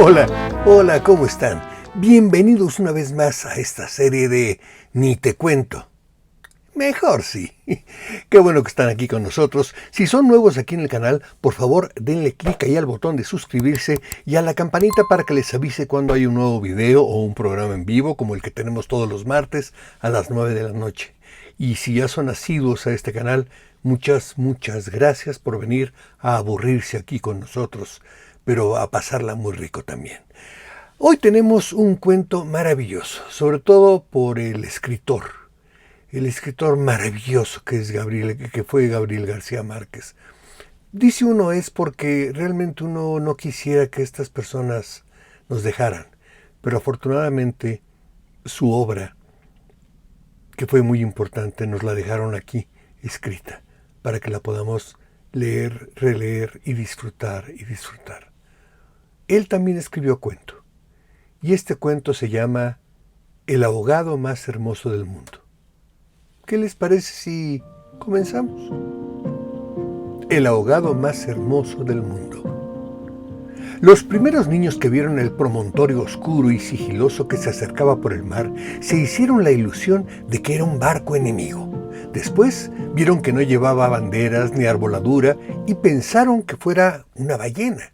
Hola, ¿cómo están? Bienvenidos una vez más a esta serie de Ni te cuento. Mejor sí. Qué bueno que están aquí con nosotros. Si son nuevos aquí en el canal, por favor denle clic ahí al botón de suscribirse y a la campanita para que les avise cuando hay un nuevo video o un programa en vivo como el que tenemos todos los martes a las 9 de la noche. Y si ya son asiduos a este canal, muchas gracias por venir a aburrirse aquí con nosotros, pero a pasarla muy rico también. Hoy tenemos un cuento maravilloso, sobre todo por el escritor maravilloso que fue Gabriel García Márquez. Dice uno es porque realmente uno no quisiera que estas personas nos dejaran, pero afortunadamente su obra, que fue muy importante, nos la dejaron aquí escrita para que la podamos leer, releer y disfrutar. Él también escribió cuento, y este cuento se llama El abogado más hermoso del mundo. ¿Qué les parece si comenzamos? El abogado más hermoso del mundo. Los primeros niños que vieron el promontorio oscuro y sigiloso que se acercaba por el mar se hicieron la ilusión de que era un barco enemigo. Después vieron que no llevaba banderas ni arboladura y pensaron que fuera una ballena.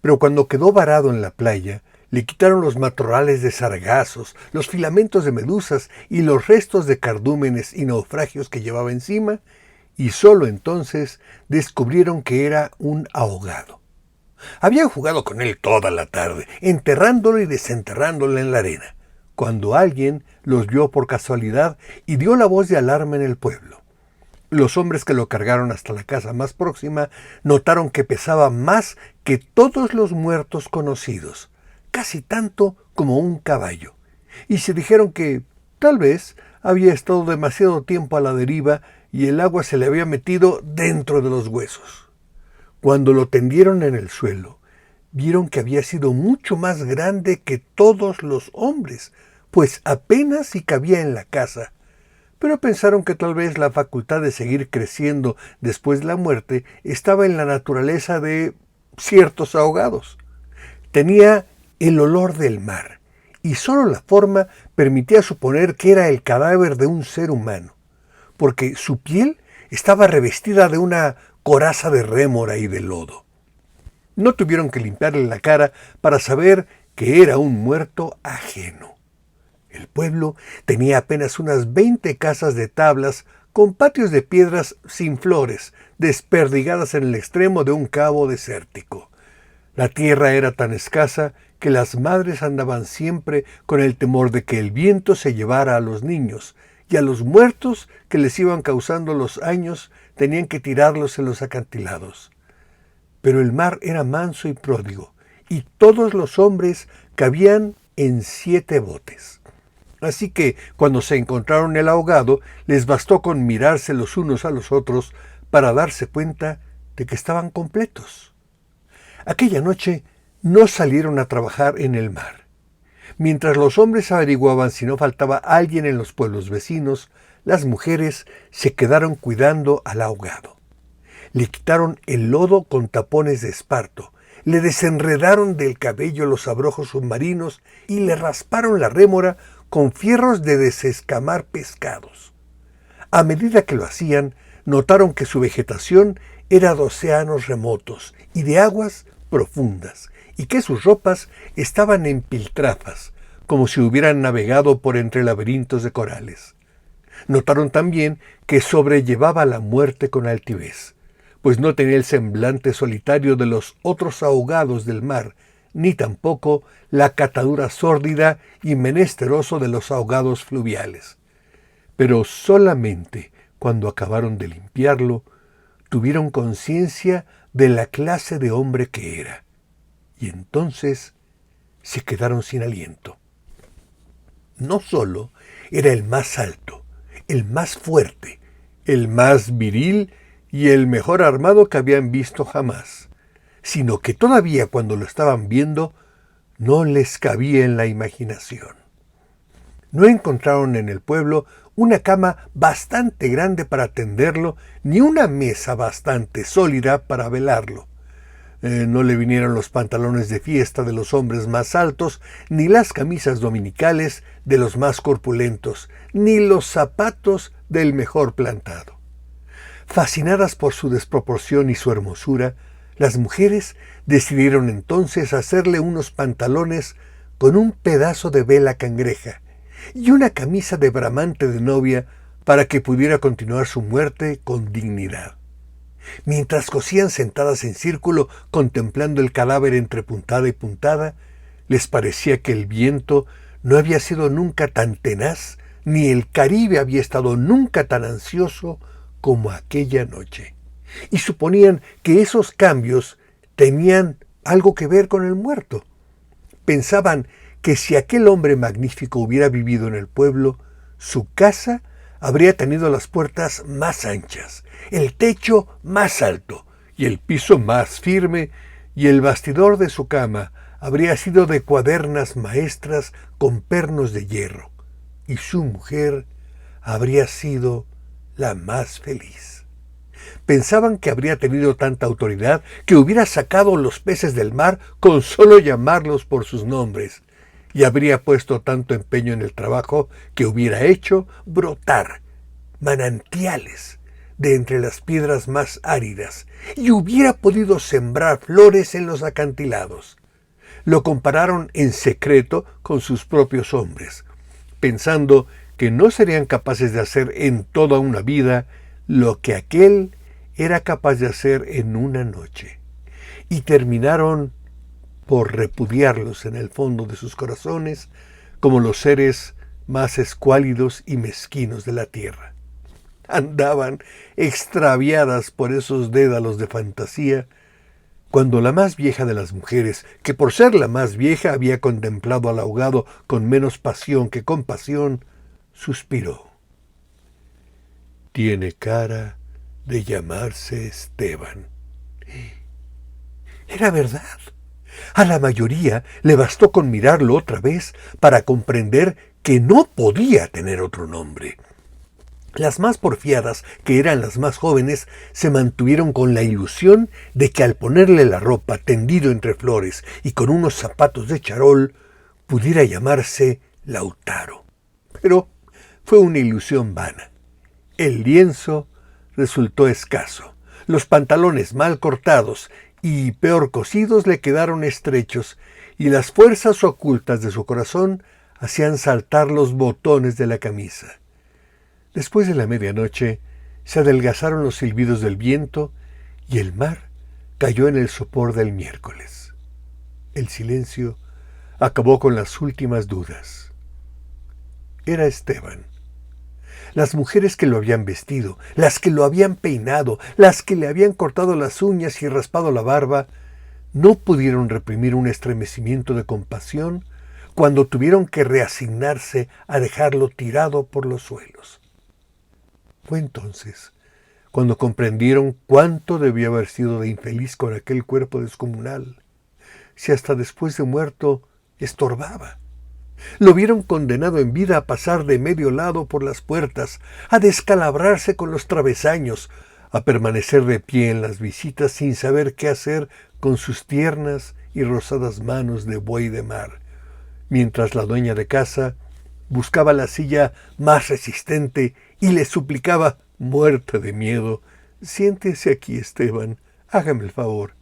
Pero cuando quedó varado en la playa, le quitaron los matorrales de sargazos, los filamentos de medusas y los restos de cardúmenes y naufragios que llevaba encima, y solo entonces descubrieron que era un ahogado. Habían jugado con él toda la tarde, enterrándolo y desenterrándolo en la arena, cuando alguien los vio por casualidad y dio la voz de alarma en el pueblo. Los hombres que lo cargaron hasta la casa más próxima notaron que pesaba más que todos los muertos conocidos, casi tanto como un caballo, y se dijeron que tal vez había estado demasiado tiempo a la deriva y el agua se le había metido dentro de los huesos. Cuando lo tendieron en el suelo, vieron que había sido mucho más grande que todos los hombres, pues apenas si cabía en la casa, pero pensaron que tal vez la facultad de seguir creciendo después de la muerte estaba en la naturaleza de ciertos ahogados. Tenía el olor del mar, y solo la forma permitía suponer que era el cadáver de un ser humano, porque su piel estaba revestida de una coraza de rémora y de lodo. No tuvieron que limpiarle la cara para saber que era un muerto ajeno. El pueblo tenía apenas unas 20 casas de tablas con patios de piedras sin flores, desperdigadas en el extremo de un cabo desértico. La tierra era tan escasa que las madres andaban siempre con el temor de que el viento se llevara a los niños, y a los muertos que les iban causando los años tenían que tirarlos en los acantilados. Pero el mar era manso y pródigo, y todos los hombres cabían en 7 botes. Así que, cuando se encontraron el ahogado, les bastó con mirarse los unos a los otros para darse cuenta de que estaban completos. Aquella noche no salieron a trabajar en el mar. Mientras los hombres averiguaban si no faltaba alguien en los pueblos vecinos, las mujeres se quedaron cuidando al ahogado. Le quitaron el lodo con tapones de esparto, le desenredaron del cabello los abrojos submarinos y le rasparon la rémora con fierros de desescamar pescados. A medida que lo hacían, notaron que su vegetación era de océanos remotos y de aguas profundas, y que sus ropas estaban en piltrafas, como si hubieran navegado por entre laberintos de corales. Notaron también que sobrellevaba la muerte con altivez, pues no tenía el semblante solitario de los otros ahogados del mar, ni tampoco la catadura sórdida y menesteroso de los ahogados fluviales. Pero solamente cuando acabaron de limpiarlo, tuvieron conciencia de la clase de hombre que era, y entonces se quedaron sin aliento. No solo era el más alto, el más fuerte, el más viril y el mejor armado que habían visto jamás, sino que todavía cuando lo estaban viendo no les cabía en la imaginación. No encontraron en el pueblo una cama bastante grande para tenderlo, ni una mesa bastante sólida para velarlo. No le vinieron los pantalones de fiesta de los hombres más altos, ni las camisas dominicales de los más corpulentos, ni los zapatos del mejor plantado. Fascinadas por su desproporción y su hermosura, las mujeres decidieron entonces hacerle unos pantalones con un pedazo de vela cangreja y una camisa de bramante de novia para que pudiera continuar su muerte con dignidad. Mientras cosían sentadas en círculo contemplando el cadáver entre puntada y puntada, les parecía que el viento no había sido nunca tan tenaz, ni el Caribe había estado nunca tan ansioso como aquella noche, y suponían que esos cambios tenían algo que ver con el muerto. Pensaban que si aquel hombre magnífico hubiera vivido en el pueblo, su casa habría tenido las puertas más anchas, el techo más alto y el piso más firme, y el bastidor de su cama habría sido de cuadernas maestras con pernos de hierro, y su mujer habría sido la más feliz. Pensaban que habría tenido tanta autoridad que hubiera sacado los peces del mar con solo llamarlos por sus nombres, y habría puesto tanto empeño en el trabajo que hubiera hecho brotar manantiales de entre las piedras más áridas, y hubiera podido sembrar flores en los acantilados. Lo compararon en secreto con sus propios hombres, pensando que no serían capaces de hacer en toda una vida lo que aquel era capaz de hacer en una noche, y terminaron por repudiarlos en el fondo de sus corazones como los seres más escuálidos y mezquinos de la tierra. Andaban extraviadas por esos dédalos de fantasía, cuando la más vieja de las mujeres, que por ser la más vieja había contemplado al ahogado con menos pasión que compasión, suspiró. Tiene cara de llamarse Esteban. Era verdad. A la mayoría le bastó con mirarlo otra vez para comprender que no podía tener otro nombre. Las más porfiadas, que eran las más jóvenes, se mantuvieron con la ilusión de que al ponerle la ropa tendido entre flores y con unos zapatos de charol, pudiera llamarse Lautaro. Pero fue una ilusión vana. El lienzo resultó escaso, los pantalones mal cortados y peor cosidos le quedaron estrechos, y las fuerzas ocultas de su corazón hacían saltar los botones de la camisa. Después de la medianoche se adelgazaron los silbidos del viento y el mar cayó en el sopor del miércoles. El silencio acabó con las últimas dudas. Era Esteban. Las mujeres que lo habían vestido, las que lo habían peinado, las que le habían cortado las uñas y raspado la barba, no pudieron reprimir un estremecimiento de compasión cuando tuvieron que reasignarse a dejarlo tirado por los suelos. Fue entonces cuando comprendieron cuánto debió haber sido de infeliz con aquel cuerpo descomunal, si hasta después de muerto estorbaba. Lo vieron condenado en vida a pasar de medio lado por las puertas, a descalabrarse con los travesaños, a permanecer de pie en las visitas sin saber qué hacer con sus tiernas y rosadas manos de buey de mar, mientras la dueña de casa buscaba la silla más resistente y le suplicaba, muerta de miedo, siéntese aquí, Esteban, hágame el favor.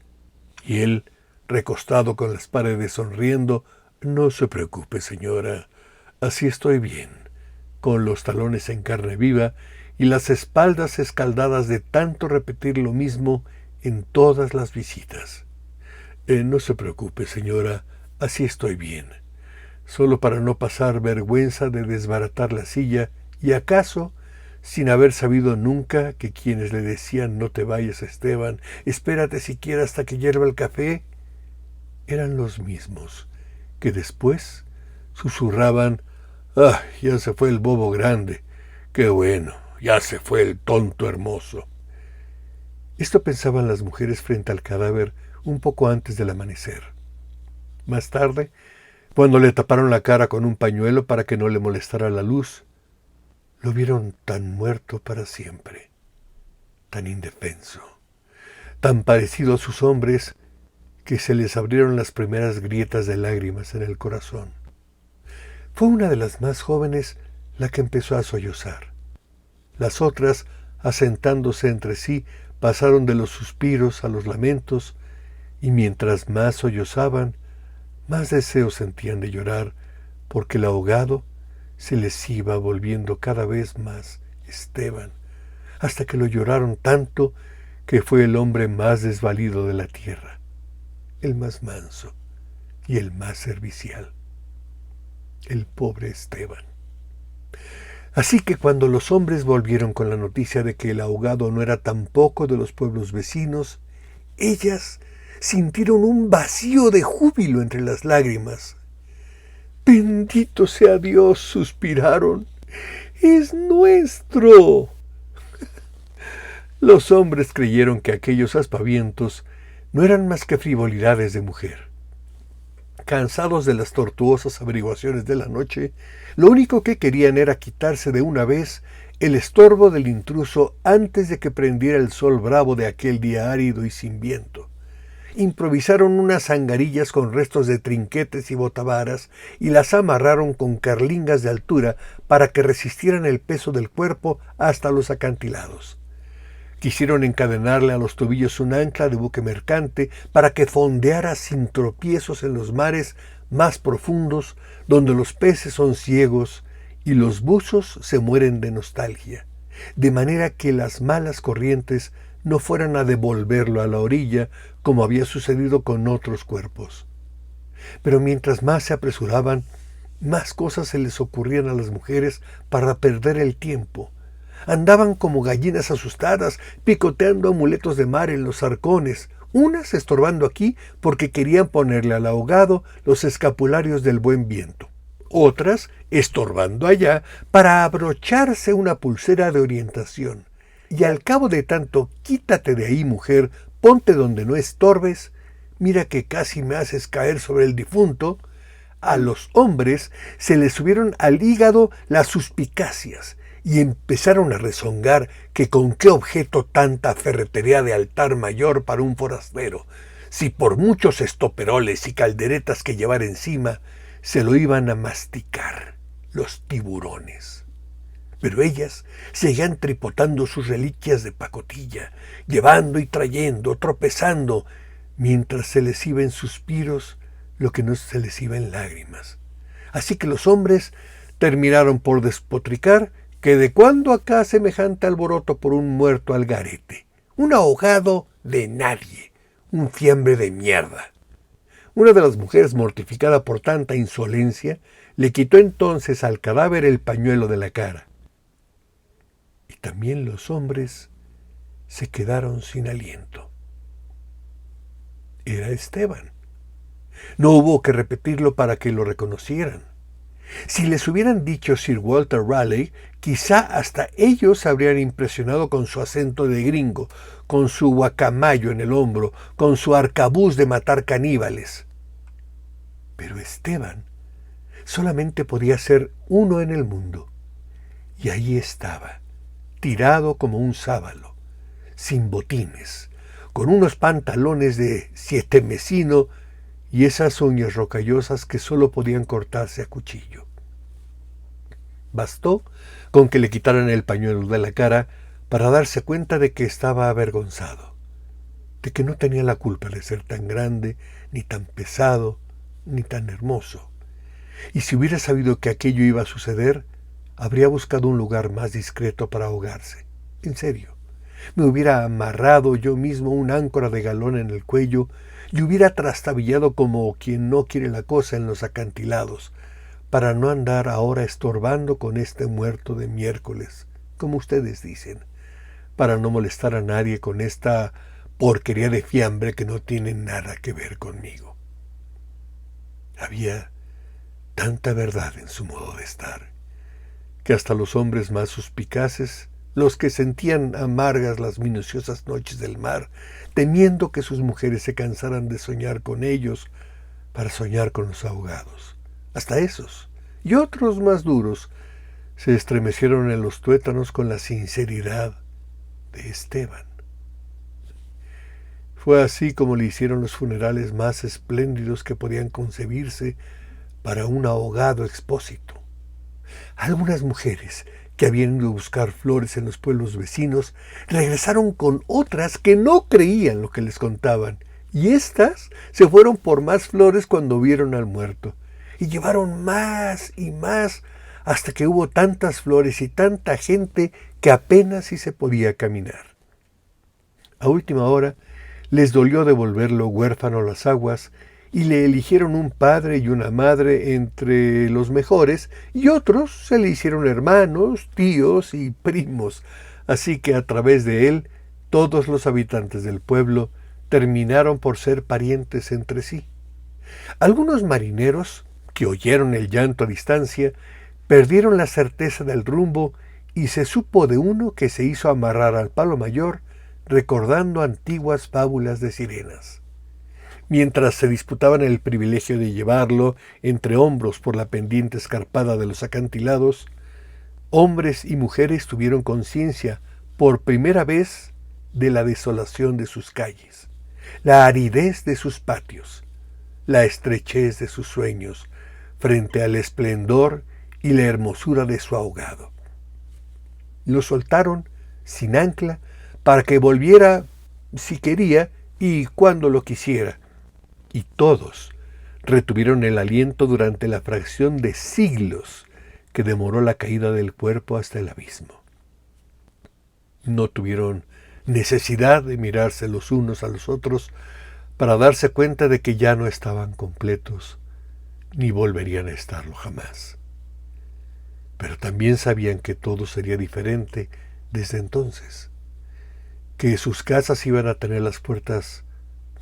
Y él, recostado con las paredes sonriendo, no se preocupe, señora, así estoy bien, con los talones en carne viva y las espaldas escaldadas de tanto repetir lo mismo en todas las visitas. No se preocupe, señora, así estoy bien, solo para no pasar vergüenza de desbaratar la silla y acaso, sin haber sabido nunca que quienes le decían no te vayas, Esteban, espérate siquiera hasta que hierva el café, eran los mismos que después susurraban, ¡ah, ya se fue el bobo grande! ¡Qué bueno! Ya se fue el tonto hermoso. Esto pensaban las mujeres frente al cadáver un poco antes del amanecer. Más tarde, cuando le taparon la cara con un pañuelo para que no le molestara la luz, lo vieron tan muerto para siempre, tan indefenso, tan parecido a sus hombres que se les abrieron las primeras grietas de lágrimas en el corazón. Fue una de las más jóvenes la que empezó a sollozar. Las otras, asentándose entre sí, pasaron de los suspiros a los lamentos, y mientras más sollozaban, más deseo sentían de llorar, porque el ahogado se les iba volviendo cada vez más Esteban, hasta que lo lloraron tanto que fue el hombre más desvalido de la tierra, el más manso y el más servicial, el pobre Esteban. Así que cuando los hombres volvieron con la noticia de que el ahogado no era tampoco de los pueblos vecinos, ellas sintieron un vacío de júbilo entre las lágrimas. «¡Bendito sea Dios!», suspiraron. «¡Es nuestro!». Los hombres creyeron que aquellos aspavientos no eran más que frivolidades de mujer. Cansados de las tortuosas averiguaciones de la noche, lo único que querían era quitarse de una vez el estorbo del intruso antes de que prendiera el sol bravo de aquel día árido y sin viento. Improvisaron unas angarillas con restos de trinquetes y botavaras y las amarraron con carlingas de altura para que resistieran el peso del cuerpo hasta los acantilados. Quisieron encadenarle a los tobillos un ancla de buque mercante para que fondeara sin tropiezos en los mares más profundos, donde los peces son ciegos y los buzos se mueren de nostalgia, de manera que las malas corrientes no fueran a devolverlo a la orilla como había sucedido con otros cuerpos. Pero mientras más se apresuraban, más cosas se les ocurrían a las mujeres para perder el tiempo. Andaban como gallinas asustadas, picoteando amuletos de mar en los arcones, unas estorbando aquí porque querían ponerle al ahogado los escapularios del buen viento, otras estorbando allá para abrocharse una pulsera de orientación. Y al cabo de tanto «quítate de ahí, mujer, ponte donde no estorbes», «mira que casi me haces caer sobre el difunto», a los hombres se les subieron al hígado las suspicacias y empezaron a rezongar que con qué objeto tanta ferretería de altar mayor para un forastero, si por muchos estoperoles y calderetas que llevar encima, se lo iban a masticar los tiburones. Pero ellas seguían tripotando sus reliquias de pacotilla, llevando y trayendo, tropezando, mientras se les iba en suspiros lo que no se les iba en lágrimas. Así que los hombres terminaron por despotricar que de cuándo acá semejante alboroto por un muerto al garete, un ahogado de nadie, un fiambre de mierda. Una de las mujeres, mortificada por tanta insolencia, le quitó entonces al cadáver el pañuelo de la cara. Y también los hombres se quedaron sin aliento. Era Esteban. No hubo que repetirlo para que lo reconocieran. Si les hubieran dicho Sir Walter Raleigh, quizá hasta ellos se habrían impresionado con su acento de gringo, con su guacamayo en el hombro, con su arcabuz de matar caníbales. Pero Esteban solamente podía ser uno en el mundo. Y ahí estaba, tirado como un sábalo, sin botines, con unos pantalones de sietemesino y esas uñas rocallosas que solo podían cortarse a cuchillo. Bastó con que le quitaran el pañuelo de la cara para darse cuenta de que estaba avergonzado, de que no tenía la culpa de ser tan grande, ni tan pesado, ni tan hermoso. Y si hubiera sabido que aquello iba a suceder, habría buscado un lugar más discreto para ahogarse. En serio, me hubiera amarrado yo mismo un áncora de galón en el cuello y hubiera trastabillado como quien no quiere la cosa en los acantilados, para no andar ahora estorbando con este muerto de miércoles, como ustedes dicen, para no molestar a nadie con esta porquería de fiambre que no tiene nada que ver conmigo. Había tanta verdad en su modo de estar, que hasta los hombres más suspicaces, los que sentían amargas las minuciosas noches del mar, temiendo que sus mujeres se cansaran de soñar con ellos para soñar con los ahogados, hasta esos y otros más duros, se estremecieron en los tuétanos con la sinceridad de Esteban. Fue así como le hicieron los funerales más espléndidos que podían concebirse para un ahogado expósito. Algunas mujeres que habían ido a buscar flores en los pueblos vecinos regresaron con otras que no creían lo que les contaban, y éstas se fueron por más flores cuando vieron al muerto, y llevaron más y más hasta que hubo tantas flores y tanta gente que apenas si se podía caminar. A última hora les dolió devolverlo huérfano a las aguas y le eligieron un padre y una madre entre los mejores, y otros se le hicieron hermanos, tíos y primos, así que a través de él todos los habitantes del pueblo terminaron por ser parientes entre sí. Algunos marineros, que oyeron el llanto a distancia, perdieron la certeza del rumbo, y se supo de uno que se hizo amarrar al palo mayor recordando antiguas fábulas de sirenas. Mientras se disputaban el privilegio de llevarlo entre hombros por la pendiente escarpada de los acantilados, hombres y mujeres tuvieron conciencia por primera vez de la desolación de sus calles, la aridez de sus patios, la estrechez de sus sueños frente al esplendor y la hermosura de su ahogado. Lo soltaron sin ancla para que volviera si quería y cuando lo quisiera, y todos retuvieron el aliento durante la fracción de siglos que demoró la caída del cuerpo hasta el abismo. No tuvieron necesidad de mirarse los unos a los otros para darse cuenta de que ya no estaban completos, ni volverían a estarlo jamás. Pero también sabían que todo sería diferente desde entonces, que sus casas iban a tener las puertas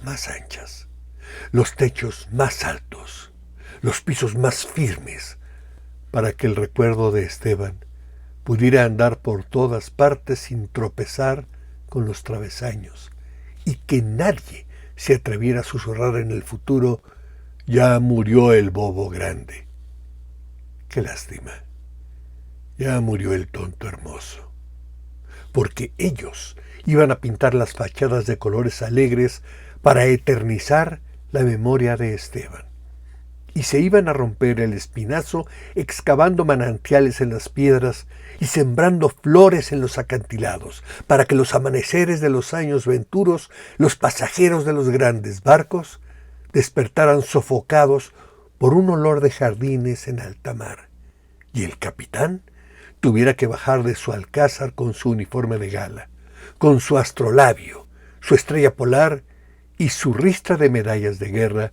más anchas, los techos más altos, los pisos más firmes, para que el recuerdo de Esteban pudiera andar por todas partes sin tropezar con los travesaños, y que nadie se atreviera a susurrar en el futuro: ya murió el bobo grande. Qué lástima, ya murió el tonto hermoso, porque ellos iban a pintar las fachadas de colores alegres para eternizar la memoria de Esteban, y se iban a romper el espinazo excavando manantiales en las piedras y sembrando flores en los acantilados, para que los amaneceres de los años venturos, los pasajeros de los grandes barcos, despertaran sofocados por un olor de jardines en alta mar, y el capitán tuviera que bajar de su alcázar con su uniforme de gala, con su astrolabio, su estrella polar y su ristra de medallas de guerra,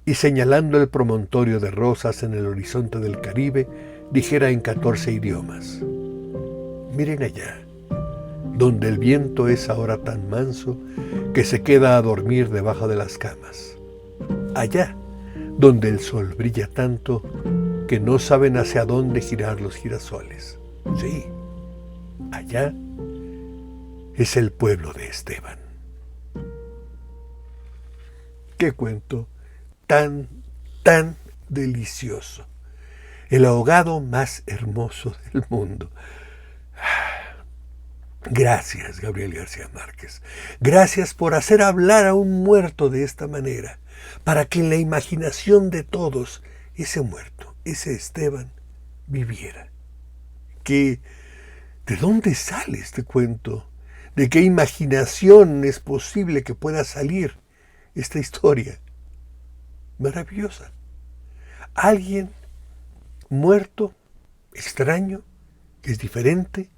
y señalando el promontorio de rosas en el horizonte del Caribe, dijera en 14 idiomas: miren allá, donde el viento es ahora tan manso que se queda a dormir debajo de las camas. Allá, donde el sol brilla tanto que no saben hacia dónde girar los girasoles. Sí, allá es el pueblo de Esteban. Qué cuento tan delicioso. El ahogado más hermoso del mundo. Gracias, Gabriel García Márquez. Gracias por hacer hablar a un muerto de esta manera, para que en la imaginación de todos ese muerto, ese Esteban, viviera. ¿De dónde sale este cuento? ¿De qué imaginación es posible que pueda salir esta historia maravillosa? Alguien muerto, extraño, que es diferente,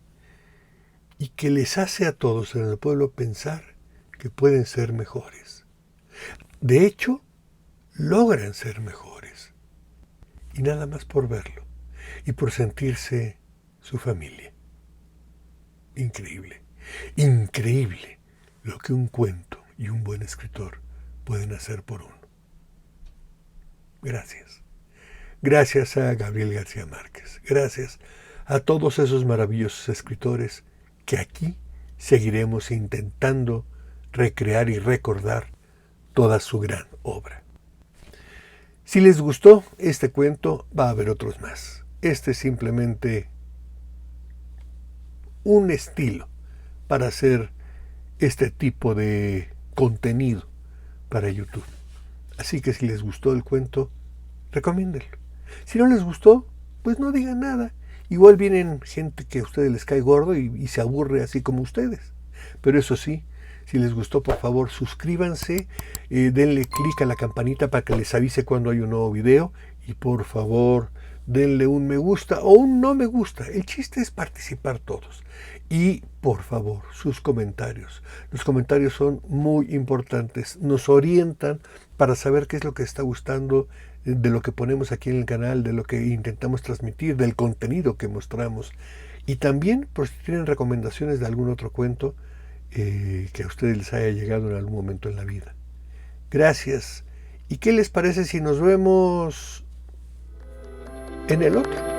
y que les hace a todos en el pueblo pensar que pueden ser mejores. De hecho, logran ser mejores. Y nada más por verlo y por sentirse su familia. Increíble, increíble lo que un cuento y un buen escritor pueden hacer por uno. Gracias. Gracias a Gabriel García Márquez. Gracias a todos esos maravillosos escritores que aquí seguiremos intentando recrear y recordar toda su gran obra. Si les gustó este cuento, va a haber otros más. Este es simplemente un estilo para hacer este tipo de contenido para YouTube. Así que si les gustó el cuento, recomiéndenlo. Si no les gustó, pues no digan nada. Igual vienen gente que a ustedes les cae gordo y se aburre así como ustedes. Pero eso sí, si les gustó, por favor, suscríbanse, denle clic a la campanita para que les avise cuando hay un nuevo video y por favor, denle un me gusta o un no me gusta. El chiste es participar todos. Y por favor, sus comentarios. Los comentarios son muy importantes. Nos orientan para saber qué es lo que está gustando de lo que ponemos aquí en el canal, de lo que intentamos transmitir, del contenido que mostramos. Y también, por si tienen recomendaciones de algún otro cuento que a ustedes les haya llegado en algún momento en la vida. Gracias. ¿Y qué les parece si nos vemos en el otro?